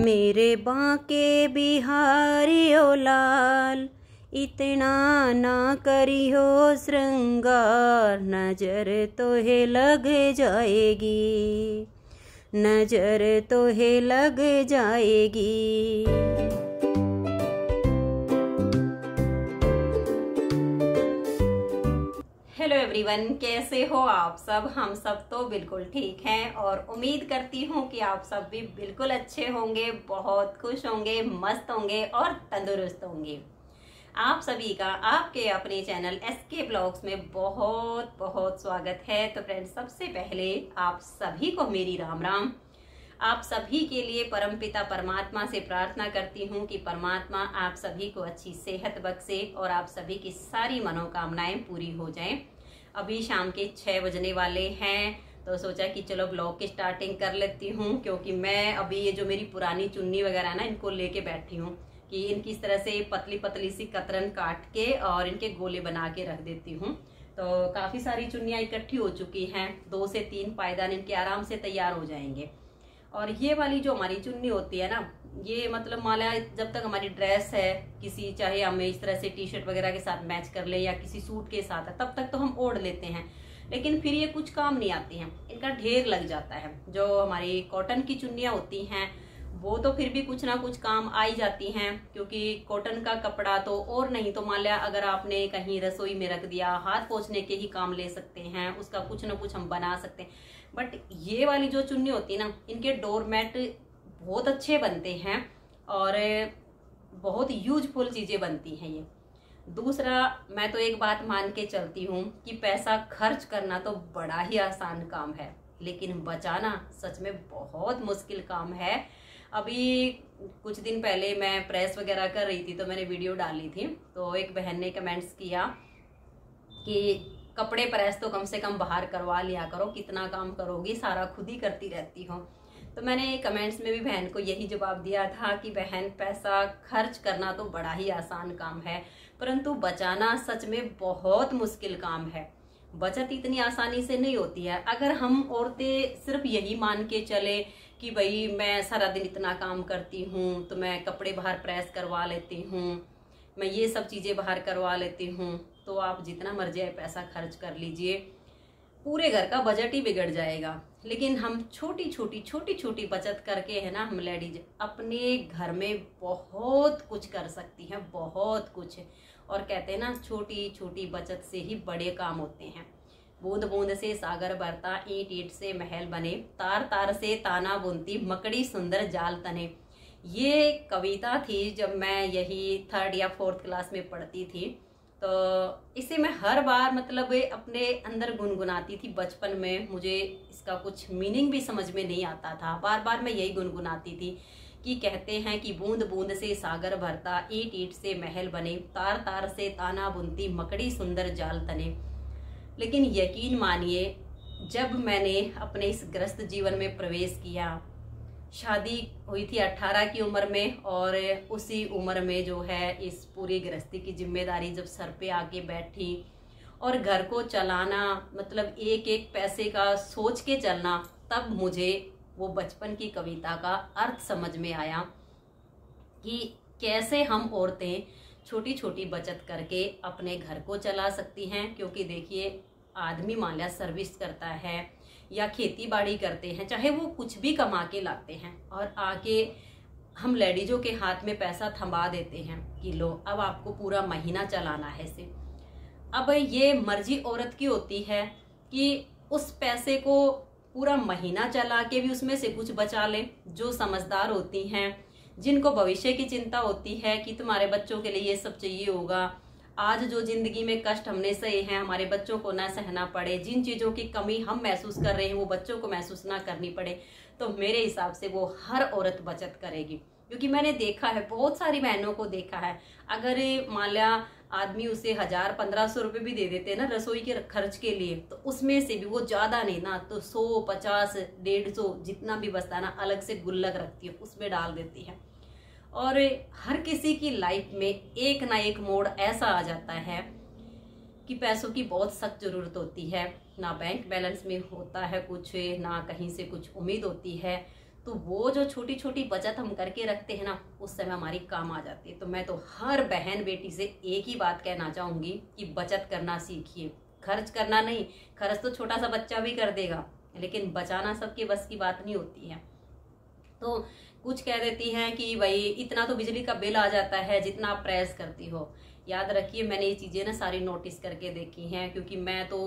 मेरे बांके बिहारी ओ लाल, इतना ना करियो श्रृंगार, नजर तोहे लग जाएगी, नजर तोहे लग जाएगी। हेलो एवरीवन, कैसे हो आप सब? हम सब तो बिल्कुल ठीक हैं और उम्मीद करती हूँ कि आप सब भी बिल्कुल अच्छे होंगे, बहुत खुश होंगे, मस्त होंगे और तंदुरुस्त होंगे। आप सभी का आपके अपने चैनल एसके ब्लॉग्स में बहुत बहुत स्वागत है। तो फ्रेंड्स, सबसे पहले आप सभी को मेरी राम राम। आप सभी के लिए परमपिता परमात्मा से प्रार्थना करती हूँ कि परमात्मा आप सभी को अच्छी सेहत बख्शे और आप सभी की सारी मनोकामनाएं पूरी हो जाएं। अभी शाम के 6 बजने वाले हैं, तो सोचा कि चलो ब्लॉग की स्टार्टिंग कर लेती हूँ, क्योंकि मैं अभी ये जो मेरी पुरानी चुन्नी वगैरह ना, इनको लेके बैठी हूँ कि इनकी इस तरह से पतली पतली सी कतरन काट के और इनके गोले बना के रख देती हूँ। तो काफ़ी सारी चुन्नियाँ इकट्ठी हो चुकी हैं, 2 से 3 पायदान इनके आराम से तैयार हो जाएंगे। और ये वाली जो हमारी चुन्नी होती है ना, ये मतलब माला जब तक हमारी ड्रेस है किसी, चाहे हमें इस तरह से टी शर्ट वगैरह के साथ मैच कर ले या किसी सूट के साथ है, तब तक तो हम ओढ़ लेते हैं, लेकिन फिर ये कुछ काम नहीं आती हैं, इनका ढेर लग जाता है। जो हमारी कॉटन की चुन्नियाँ होती हैं वो तो फिर भी कुछ ना कुछ काम आ ही जाती हैं, क्योंकि कॉटन का कपड़ा तो और नहीं तो मान लिया अगर आपने कहीं रसोई में रख दिया, हाथ पोंछने के ही काम ले सकते हैं, उसका कुछ ना कुछ हम बना सकते हैं। बट ये वाली जो चुन्नी होती है ना, इनके डोरमेट बहुत अच्छे बनते हैं और बहुत यूजफुल चीजें बनती हैं ये। दूसरा, मैं तो एक बात मान के चलती हूँ कि पैसा खर्च करना तो बड़ा ही आसान काम है, लेकिन बचाना सच में बहुत मुश्किल काम है। अभी कुछ दिन पहले मैं प्रेस वगैरह कर रही थी, तो मैंने वीडियो डाली थी, तो एक बहन ने कमेंट्स किया कि कपड़े प्रेस तो कम से कम बाहर करवा लिया करो, कितना काम करोगी, सारा खुद ही करती रहती हो। तो मैंने कमेंट्स में भी बहन को यही जवाब दिया था कि बहन, पैसा खर्च करना तो बड़ा ही आसान काम है, परंतु बचाना सच में बहुत मुश्किल काम है। बचत इतनी आसानी से नहीं होती है। अगर हम औरतें सिर्फ यही मान के चले कि भाई मैं सारा दिन इतना काम करती हूँ तो मैं कपड़े बाहर प्रेस करवा लेती हूँ, मैं ये सब चीज़ें बाहर करवा लेती हूँ, तो आप जितना मर्जी पैसा खर्च कर लीजिए, पूरे घर का बजट ही बिगड़ जाएगा। लेकिन हम छोटी छोटी बचत करके है ना, हम लेडीज अपने घर में बहुत कुछ कर सकती हैं, बहुत कुछ। और कहते हैं ना, छोटी छोटी बचत से ही बड़े काम होते हैं। बूंद बूंद से सागर भरता, ईंट ईंट से महल बने, तार तार से ताना बुनती, मकड़ी सुंदर जाल तने। ये कविता थी जब मैं यही 3rd या 4th क्लास में पढ़ती थी, तो इसे मैं हर बार मतलब अपने अंदर गुनगुनाती थी। बचपन में मुझे इसका कुछ मीनिंग भी समझ में नहीं आता था, बार बार मैं यही गुनगुनाती थी कि कहते हैं कि बूंद बूंद से सागर भरता, ईंट ईंट से महल बने, तार तार से ताना बुनती, मकड़ी सुंदर जाल तने। लेकिन यकीन मानिए, जब मैंने अपने इस ग्रस्त जीवन में प्रवेश किया, शादी हुई थी 18 की उम्र में, और उसी उम्र में जो है इस पूरी गृहस्थी की जिम्मेदारी जब सर पे आके बैठी और घर को चलाना, मतलब एक एक पैसे का सोच के चलना, तब मुझे वो बचपन की कविता का अर्थ समझ में आया कि कैसे हम औरतें छोटी छोटी बचत करके अपने घर को चला सकती हैं। क्योंकि देखिए, आदमी मान लिया सर्विस करता है या खेती बाड़ी करते हैं, चाहे वो कुछ भी कमा के लाते हैं, और आके हम लेडीजों के हाथ में पैसा थमा देते हैं कि लो, अब आपको पूरा महीना चलाना है इसे। अब ये मर्जी औरत की होती है कि उस पैसे को पूरा महीना चला के भी उसमें से कुछ बचा लें। जो समझदार होती हैं, जिनको भविष्य की चिंता होती है कि तुम्हारे बच्चों के लिए ये सब चाहिए होगा, आज जो जिंदगी में कष्ट हमने सहे हैं हमारे बच्चों को ना सहना पड़े, जिन चीज़ों की कमी हम महसूस कर रहे हैं वो बच्चों को महसूस ना करनी पड़े, तो मेरे हिसाब से वो हर औरत बचत करेगी। क्योंकि मैंने देखा है, बहुत सारी बहनों को देखा है, अगर मान लिया आदमी उसे 1000-1500 रुपये भी दे देते हैं ना रसोई के खर्च के लिए, तो उसमें से भी वो ज़्यादा नहीं ना तो 100, 50, 150 जितना भी बचता है ना, अलग से गुल्लक रखती है, उसमें डाल देती है। और हर किसी की लाइफ में एक ना एक मोड़ ऐसा आ जाता है कि पैसों की बहुत सख्त जरूरत होती है, ना बैंक बैलेंस में होता है कुछ, ना कहीं से कुछ उम्मीद होती है, तो वो जो छोटी छोटी बचत हम करके रखते हैं ना, उस समय हमारी काम आ जाती है। तो मैं तो हर बहन बेटी से एक ही बात कहना चाहूंगी कि बचत करना सीखिए। खर्च करना नहीं, खर्च तो छोटा सा बच्चा भी कर देगा, लेकिन बचाना सबके बस की बात नहीं होती है। तो कुछ कह देती हैं कि भाई इतना तो बिजली का बिल आ जाता है जितना आप प्रेस करती हो। याद रखिए, मैंने ये चीजें ना सारी नोटिस करके देखी हैं, क्योंकि मैं तो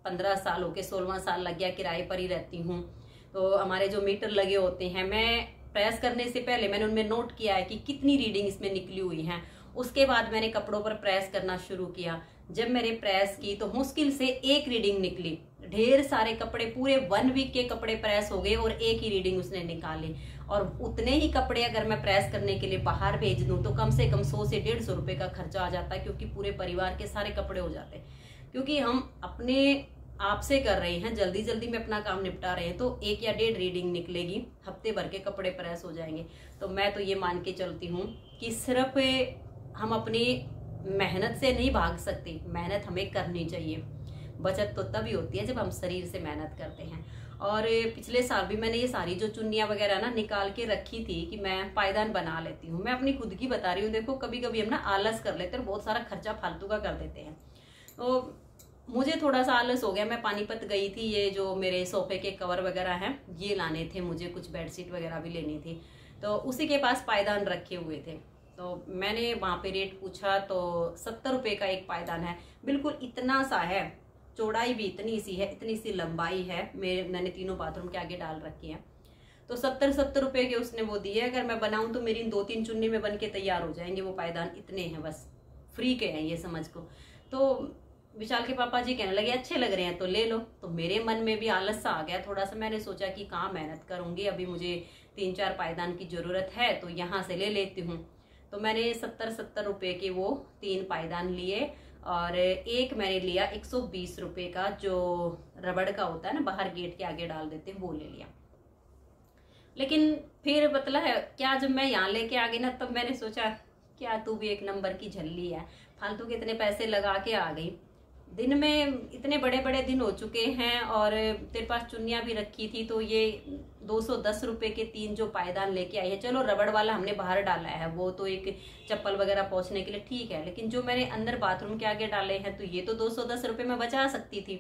15 साल हो के 16वां साल लग गया किराए पर ही रहती हूँ। तो हमारे जो मीटर लगे होते हैं, मैं प्रेस करने से पहले मैंने उनमें नोट किया है कि कितनी रीडिंग इसमें निकली हुई है। उसके बाद मैंने कपड़ों पर प्रेस करना शुरू किया। जब मैंने प्रेस की तो मुश्किल से एक रीडिंग निकली। ढेर सारे कपड़े, पूरे 1 वीक के कपड़े प्रेस हो गए और एक ही रीडिंग उसने निकाली। और उतने ही कपड़े अगर मैं प्रेस करने के लिए बाहर भेज दूं तो कम से कम 100 से 150 रुपए का खर्चा आ जाता है, क्योंकि पूरे परिवार के सारे कपड़े हो जाते हैं। क्योंकि हम अपने आप से कर रहे हैं, जल्दी जल्दी में अपना काम निपटा रहे हैं, तो 1 या 1.5 रीडिंग निकलेगी, हफ्ते भर के कपड़े प्रेस हो जाएंगे। तो मैं तो ये मान के चलती हूँ कि सिर्फ हम अपनी मेहनत से नहीं भाग सकते, मेहनत हमें करनी चाहिए। बचत तो तभी होती है जब हम शरीर से मेहनत करते हैं। और पिछले साल भी मैंने ये सारी जो चुन्नियां वगैरह ना निकाल के रखी थी कि मैं पायदान बना लेती हूँ। मैं अपनी खुद की बता रही हूँ। देखो, कभी कभी हम ना आलस कर लेते हैं और बहुत सारा खर्चा फालतू का कर देते हैं। तो मुझे थोड़ा सा आलस हो गया। मैं पानीपत गई थी, ये जो मेरे सोफे के कवर वगैरह हैं ये लाने थे मुझे, कुछ बेडशीट वगैरह भी लेनी थी। तो उसी के पास पायदान रखे हुए थे। तो मैंने वहां पे रेट पूछा तो 70 रुपए का एक पायदान है। बिल्कुल इतना सा है, चौड़ाई भी इतनी सी है, इतनी सी लंबाई है। मैंने तीनों बाथरूम के आगे डाल रखी है। तो 70 रुपए के उसने वो दिए। अगर मैं बनाऊं तो मेरी 2-3 चुन्नी में बन के तैयार हो जाएंगे वो पायदान। इतने हैं, बस फ्री के हैं ये समझ को। तो विशाल के पापा जी कहने लगे अच्छे लग रहे हैं तो ले लो। तो मेरे मन में भी आलस सा आ गया थोड़ा सा। मैंने सोचा कि कहाँ मेहनत करूंगी, अभी मुझे 3-4 पायदान की जरूरत है तो यहाँ से ले लेती हूँ। तो मैंने 70 रुपए के वो 3 पायदान लिए। और एक मैंने लिया 120 रुपए का, जो रबड़ का होता है ना, बाहर गेट के आगे डाल देते हैं, वो ले लिया। लेकिन फिर मतलब है क्या, जब मैं यहाँ लेके आ गई ना, तब मैंने सोचा क्या तू भी एक नंबर की झल्ली है, फालतू के इतने पैसे लगा के आ गई। दिन में इतने बड़े बड़े दिन हो चुके हैं और तेरे पास चुन्नियां भी रखी थी, तो ये 210 रुपए के 3 जो पायदान लेके आई है। चलो रबड़ वाला हमने बाहर डाला है, वो तो एक चप्पल वगैरह पहुंचने के लिए ठीक है, लेकिन जो मैंने अंदर बाथरूम के आगे डाले हैं तो ये तो 210 रुपए में बचा सकती थी।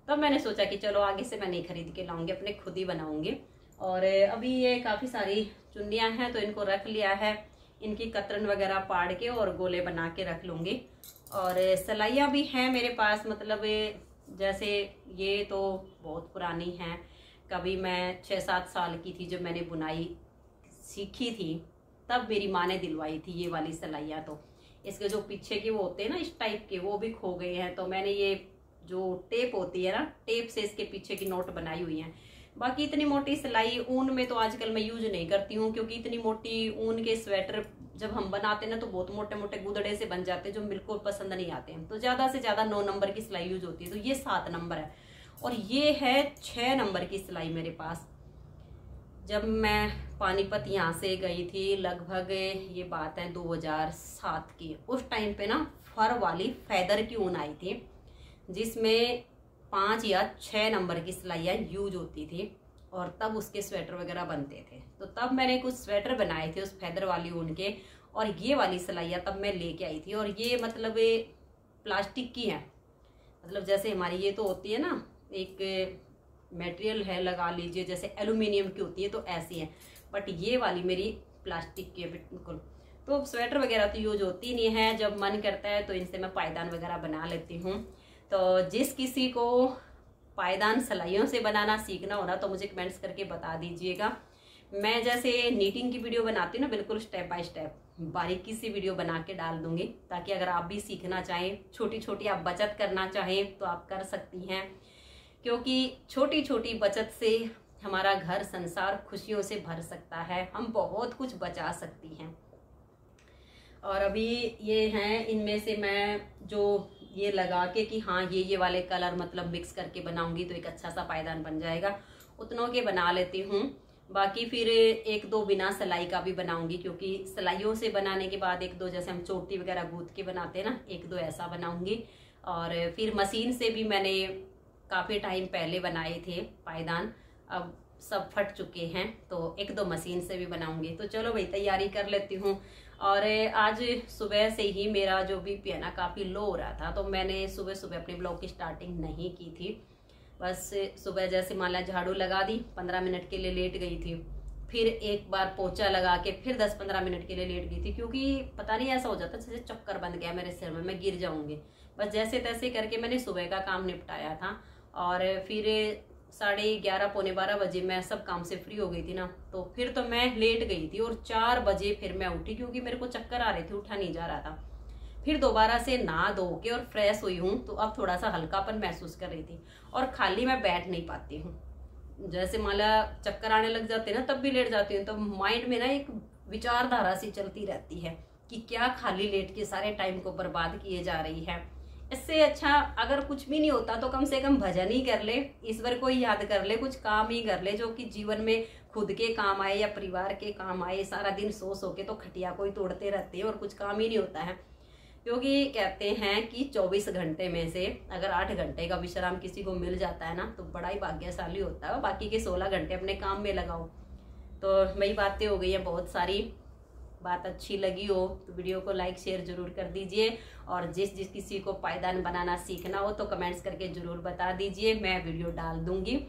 तब मैंने सोचा कि चलो आगे से मैं नहीं खरीद के लाऊंगी, अपने खुद ही बनाऊंगी। और अभी ये काफी सारी चुन्नियां हैं तो इनको रख लिया है। इनकी कतरन वगैरह पाड़ के और गोले बना के रख लूंगी। और सिलाइयाँ भी हैं मेरे पास, मतलब जैसे ये तो बहुत पुरानी हैं। कभी मैं 6-7 साल की थी जब मैंने बुनाई सीखी थी, तब मेरी माँ ने दिलवाई थी ये वाली सिलाइयाँ। तो इसके जो पीछे के वो होते हैं ना इस टाइप के, वो भी खो गए हैं। तो मैंने ये जो टेप होती है ना, टेप से इसके पीछे की नोट बनाई हुई हैं। बाकी इतनी मोटी सिलाई ऊन में तो आजकल मैं यूज नहीं करती हूँ, क्योंकि इतनी मोटी ऊन के स्वेटर जब हम बनाते हैं ना तो बहुत मोटे मोटे गुदड़े से बन जाते हैं, जो बिल्कुल पसंद नहीं आते हैं। तो ज्यादा से ज्यादा 9 नंबर की सिलाई यूज होती है। तो ये 7 नंबर है और ये है 6 नंबर की सिलाई मेरे पास। जब मैं पानीपत यहाँ से गई थी, लगभग ये बात है 2007 की, उस टाइम पे ना फर वाली फेदर की ऊन आई थी, जिसमें 5 या 6 नंबर की सिलाइयाँ यूज होती थी और तब उसके स्वेटर वगैरह बनते थे। तो तब मैंने कुछ स्वेटर बनाए थे उस फेदर वाली ऊन के, और ये वाली सिलाइयाँ तब मैं लेके आई थी। और ये मतलब प्लास्टिक की है, मतलब जैसे हमारी ये तो होती है ना, एक मटेरियल है लगा लीजिए, जैसे एल्यूमिनियम की होती है तो ऐसी है, बट ये वाली मेरी प्लास्टिक की है बिल्कुल। तो स्वेटर वगैरह तो यूज होती नहीं है, जब मन करता है तो इनसे मैं पायदान वगैरह बना लेती हूँ। तो जिस किसी को पायदान सिलाइयों से बनाना सीखना हो ना तो मुझे कमेंट्स करके बता दीजिएगा। मैं जैसे नीटिंग की वीडियो बनाती हूँ ना, बिल्कुल स्टेप बाय स्टेप बारीकी सी वीडियो बना के डाल दूंगी, ताकि अगर आप भी सीखना चाहें, छोटी छोटी आप बचत करना चाहें तो आप कर सकती हैं। क्योंकि छोटी छोटी बचत से हमारा घर संसार खुशियों से भर सकता है, हम बहुत कुछ बचा सकती हैं। और अभी ये हैं, इनमें से मैं जो ये लगा के कि हाँ ये वाले कलर मतलब मिक्स करके बनाऊंगी तो एक अच्छा सा पायदान बन जाएगा, उतनों के बना लेती हूँ। बाकी फिर 1-2 बिना सिलाई का भी बनाऊंगी, क्योंकि सिलाइयों से बनाने के बाद 1-2 जैसे हम चोटी वगैरह गूंथ के बनाते हैं ना, 1-2 ऐसा बनाऊंगी। और फिर मशीन से भी मैंने काफ़ी टाइम पहले बनाए थे पायदान, अब सब फट चुके हैं, तो एक दो मशीन से भी बनाऊंगी। तो चलो भाई तैयारी कर लेती हूँ। और आज सुबह से ही मेरा जो बीपी है ना काफ़ी लो हो रहा था, तो मैंने सुबह सुबह अपने ब्लॉग की स्टार्टिंग नहीं की थी। बस सुबह जैसे मान ला झाड़ू लगा दी, 15 मिनट के लिए लेट गई थी, फिर एक बार पोछा लगा के फिर 10-15 मिनट के लिए लेट गई थी, क्योंकि पता नहीं ऐसा हो जाता जैसे चक्कर बंद गया मेरे सिर में, मैं गिर जाऊंगी। बस जैसे तैसे करके मैंने सुबह का काम निपटाया था। और फिर 11:30 पौने 12 बजे मैं सब काम से फ्री हो गई थी ना, तो फिर तो मैं लेट गई थी और 4 बजे फिर मैं उठी, क्योंकि मेरे को चक्कर आ रहे थे, उठा नहीं जा रहा था। फिर दोबारा से नहा धो के और फ्रेश हुई हूँ, तो अब थोड़ा सा हल्कापन महसूस कर रही थी। और खाली मैं बैठ नहीं पाती हूँ, जैसे माला चक्कर आने लग जाते हैं ना तब भी लेट जाती हूँ, तो माइंड में ना एक विचारधारा सी चलती रहती है कि क्या खाली लेट के सारे टाइम को बर्बाद किए जा रही है। इससे अच्छा अगर कुछ भी नहीं होता तो कम से कम भजन ही कर ले, ईश्वर को ही याद कर ले, कुछ काम ही कर ले जो कि जीवन में खुद के काम आए या परिवार के काम आए। सारा दिन सो के तो खटिया को ही तोड़ते रहते हैं और कुछ काम ही नहीं होता है। क्योंकि कहते हैं कि 24 घंटे में से अगर 8 घंटे का विश्राम किसी को मिल जाता है ना तो बड़ा ही भाग्यशाली होता है, बाकी के 16 घंटे अपने काम में लगाओ। तो वही बातें हो गई हैं बहुत सारी। बात अच्छी लगी हो तो वीडियो को लाइक शेयर जरूर कर दीजिए, और जिस किसी को पायदान बनाना सीखना हो तो कमेंट्स करके जरूर बता दीजिए, मैं वीडियो डाल दूंगी।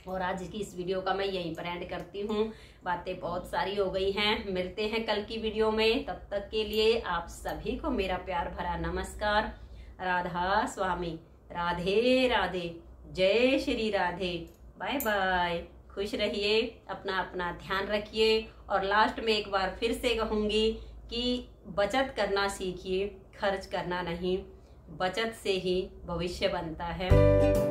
और आज की इस वीडियो का मैं यहीं पर एंड करती हूँ, बातें बहुत सारी हो गई हैं। मिलते हैं कल की वीडियो में, तब तक के लिए आप सभी को मेरा प्यार भरा नमस्कार। राधा स्वामी, राधे राधे, जय श्री राधे, बाय बाय। खुश रहिए, अपना अपना ध्यान रखिए। और लास्ट में एक बार फिर से कहूँगी कि बचत करना सीखिए, खर्च करना नहीं। बचत से ही भविष्य बनता है।